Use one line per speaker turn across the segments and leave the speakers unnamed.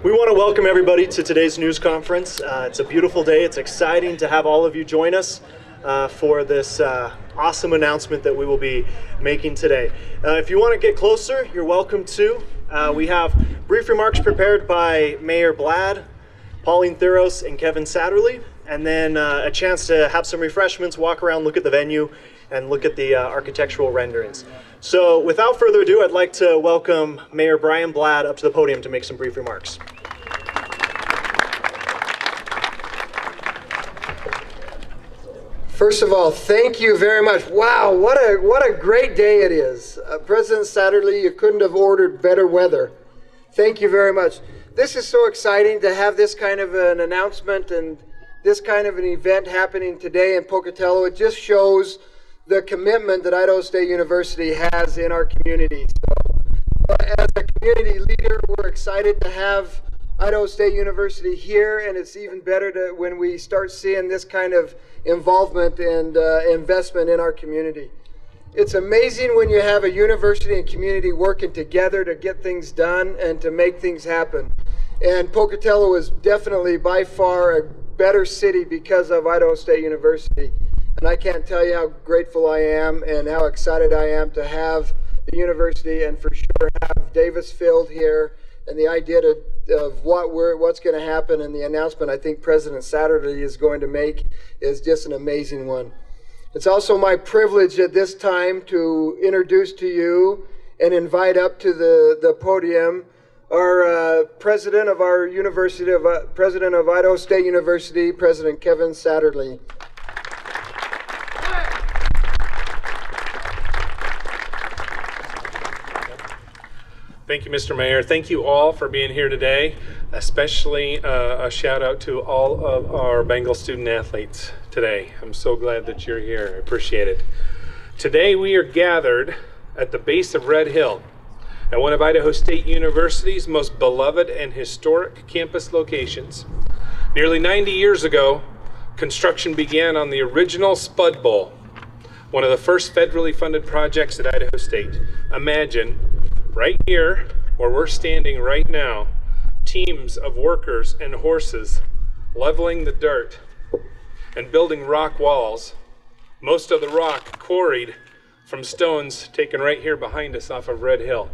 We want to welcome everybody to today's news conference. It's a beautiful day. It's exciting to have all of you join us for this awesome announcement that we will be making today. If you want to get closer, you're welcome to. We have brief remarks prepared by Mayor Blad, Pauline Thuros, and Kevin Satterley, and then a chance to have some refreshments, walk around, look at the venue, and look at the architectural renderings. So without further ado, I'd like to welcome Mayor Brian Blad up to the podium to make some brief remarks.
First of all, thank you very much. Wow, what a great day it is. President Satterley, you couldn't have ordered better weather. Thank you very much. This is so exciting to have this kind of an announcement and this kind of an event happening today in Pocatello. It just shows the commitment that Idaho State University has in our community. So, as a community leader, we're excited to have Idaho State University here, and it's even better when we start seeing this kind of involvement and investment in our community. It's amazing when you have a university and community working together to get things done and to make things happen. And Pocatello is definitely by far a better city because of Idaho State University. And I can't tell you how grateful I am and how excited I am to have the university and for sure have Davis Field here. And the idea of what's going to happen and the announcement I think President Satterley is going to make is just an amazing one. It's also my privilege at this time to introduce to you and invite up to the podium our president of our university, president of Idaho State University, President Kevin Satterley.
Thank you, Mr. Mayor. Thank you all for being here today, especially a shout out to all of our Bengal student athletes today. I'm so glad that you're here. I appreciate it. Today we are gathered at the base of Red Hill at one of Idaho State University's most beloved and historic campus locations. Nearly 90 years ago, construction began on the original Spud Bowl, one of the first federally funded projects at Idaho State. Imagine, right here, where we're standing right now, teams of workers and horses leveling the dirt and building rock walls, most of the rock quarried from stones taken right here behind us off of Red Hill.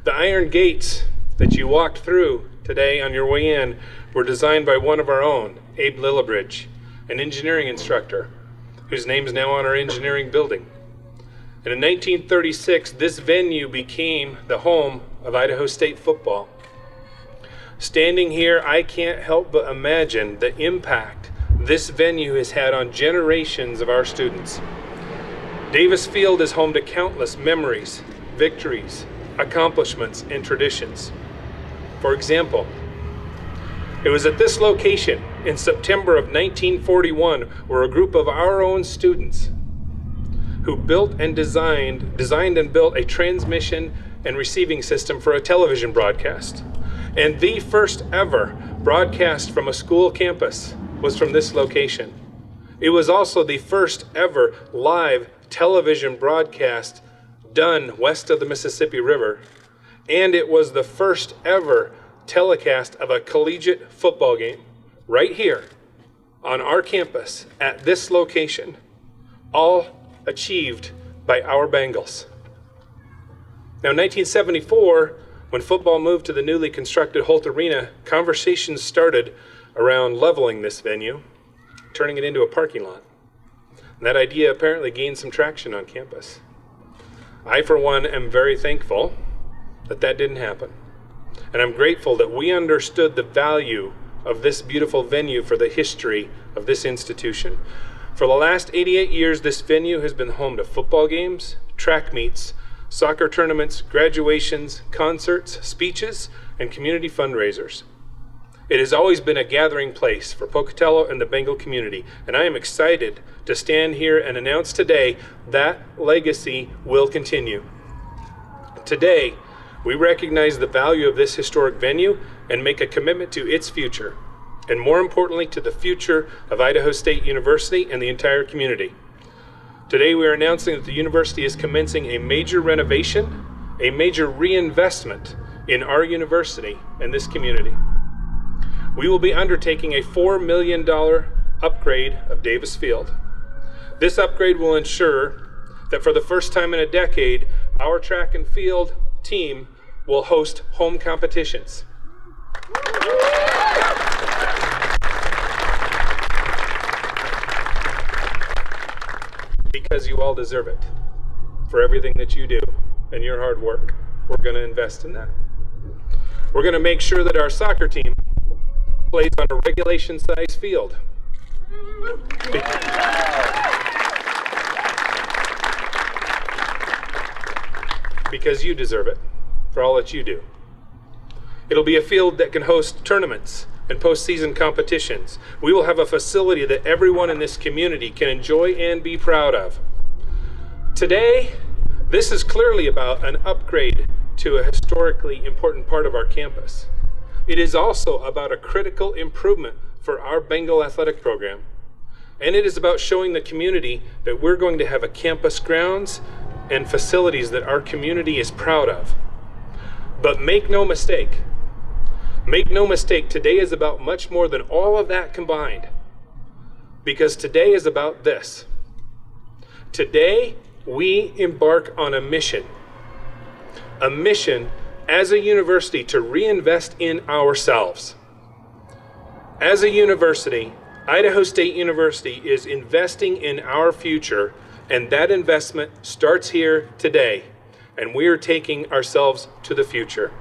The iron gates that you walked through today on your way in were designed by one of our own, Abe Lillibridge, an engineering instructor whose name is now on our engineering building. And in 1936, this venue became the home of Idaho State football. Standing here, I can't help but imagine the impact this venue has had on generations of our students. Davis Field is home to countless memories, victories, accomplishments, and traditions. For example, it was at this location in September of 1941 where a group of our own students who built and designed and built a transmission and receiving system for a television broadcast. And the first ever broadcast from a school campus was from this location. It was also the first ever live television broadcast done west of the Mississippi River. And it was the first ever telecast of a collegiate football game right here on our campus at this location, all achieved by our Bengals. Now, in 1974, when football moved to the newly constructed Holt Arena, conversations started around leveling this venue, turning it into a parking lot. And that idea apparently gained some traction on campus. I, for one, am very thankful that that didn't happen. And I'm grateful that we understood the value of this beautiful venue for the history of this institution. For the last 88 years, this venue has been home to football games, track meets, soccer tournaments, graduations, concerts, speeches, and community fundraisers. It has always been a gathering place for Pocatello and the Bengal community, and I am excited to stand here and announce today that legacy will continue. Today, we recognize the value of this historic venue and make a commitment to its future, and more importantly, to the future of Idaho State University and the entire community. Today we are announcing that the university is commencing a major renovation, a major reinvestment in our university and this community. We will be undertaking a $4 million upgrade of Davis Field. This upgrade will ensure that for the first time in a decade, our track and field team will host home competitions. Because you all deserve it for everything that you do and your hard work. We're going to invest in that. We're going to make sure that our soccer team plays on a regulation-sized field. Because you deserve it for all that you do. It'll be a field that can host tournaments and postseason competitions. We will have a facility that everyone in this community can enjoy and be proud of. Today, this is clearly about an upgrade to a historically important part of our campus. It is also about a critical improvement for our Bengal athletic program. And it is about showing the community that we're going to have a campus grounds and facilities that our community is proud of. But make no mistake, today is about much more than all of that combined. Because today is about this. Today, we embark on a mission as a university to reinvest in ourselves. As a university, Idaho State University is investing in our future, and that investment starts here today, and we are taking ourselves to the future.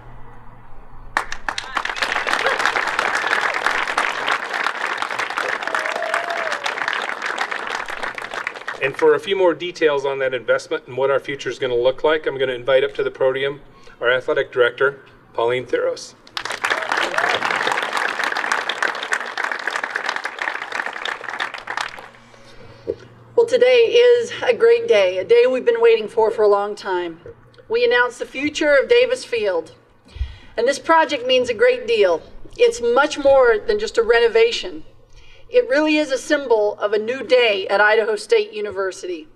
And for a few more details on that investment and what our future is going to look like, I'm going to invite up to the podium our athletic director, Pauline Theros.
Well, today is a great day, a day we've been waiting for a long time. We announced the future of Davis Field. And this project means a great deal. It's much more than just a renovation. It really is a symbol of a new day at Idaho State University.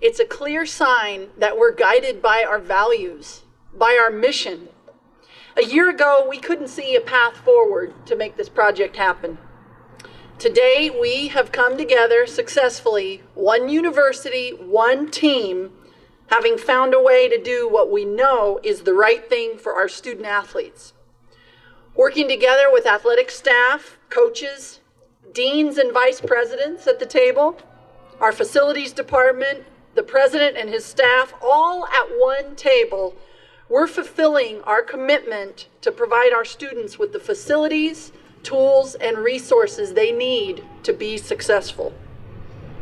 It's a clear sign that we're guided by our values, by our mission. A year ago, we couldn't see a path forward to make this project happen. Today, we have come together successfully, one university, one team, having found a way to do what we know is the right thing for our student athletes. Working together with athletic staff, coaches, deans and vice presidents at the table, our facilities department, the president and his staff, all at one table, we're fulfilling our commitment to provide our students with the facilities, tools, and resources they need to be successful.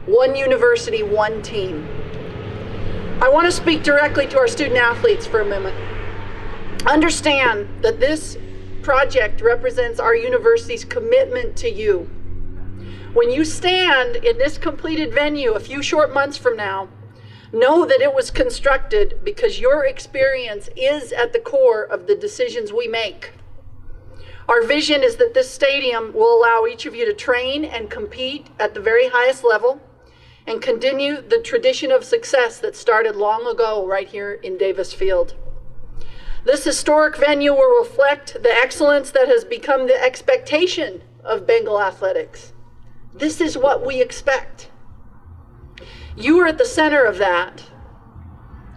One university, one team. I want to speak directly to our student athletes for a moment. Understand that this project represents our university's commitment to you. When you stand in this completed venue a few short months from now, know that it was constructed because your experience is at the core of the decisions we make. Our vision is that this stadium will allow each of you to train and compete at the very highest level and continue the tradition of success that started long ago right here in Davis Field. This historic venue will reflect the excellence that has become the expectation of Bengal athletics. This is what we expect. You are at the center of that.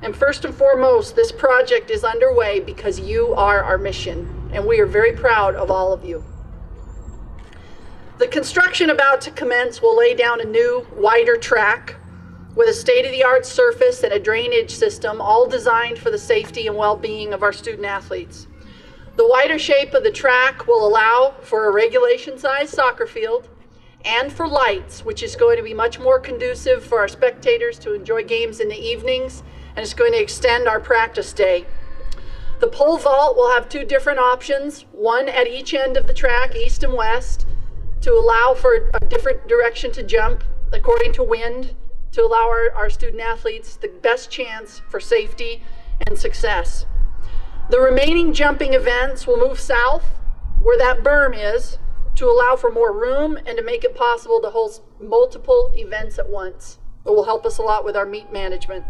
And first and foremost, this project is underway because you are our mission, and we are very proud of all of you. The construction about to commence will lay down a new, wider track with a state-of-the-art surface and a drainage system, all designed for the safety and well-being of our student athletes. The wider shape of the track will allow for a regulation-sized soccer field and for lights, which is going to be much more conducive for our spectators to enjoy games in the evenings, and it's going to extend our practice day. The pole vault will have two different options, one at each end of the track, east and west, to allow for a different direction to jump according to wind, to allow our student athletes the best chance for safety and success. The remaining jumping events will move south where that berm is to allow for more room and to make it possible to host multiple events at once. It will help us a lot with our meet management.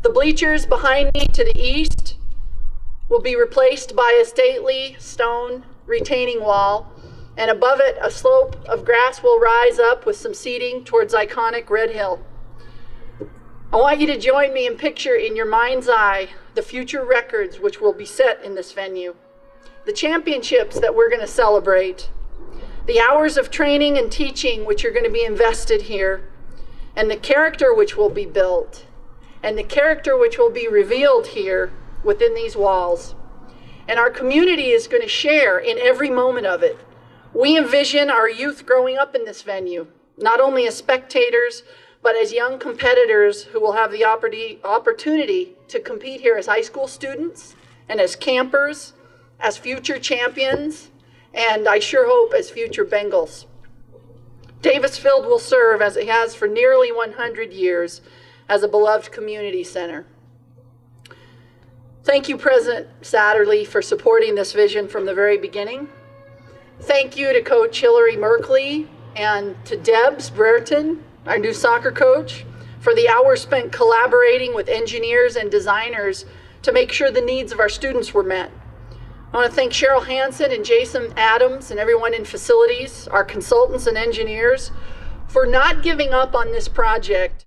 The bleachers behind me to the east will be replaced by a stately stone retaining wall, and above it, a slope of grass will rise up with some seating towards iconic Red Hill. I want you to join me and picture in your mind's eye the future records which will be set in this venue, the championships that we're going to celebrate, the hours of training and teaching which are going to be invested here, and the character which will be built, and the character which will be revealed here within these walls. And our community is going to share in every moment of it. We envision our youth growing up in this venue, not only as spectators, but as young competitors who will have the opportunity to compete here as high school students and as campers, as future champions, and I sure hope as future Bengals. Davis Field will serve, as it has for nearly 100 years, as a beloved community center. Thank you, President Satterlee, for supporting this vision from the very beginning. Thank you to Coach Hillary Merkley and to Debs Brereton, our new soccer coach, for the hours spent collaborating with engineers and designers to make sure the needs of our students were met. I want to thank Cheryl Hansen and Jason Adams and everyone in facilities, our consultants and engineers, for not giving up on this project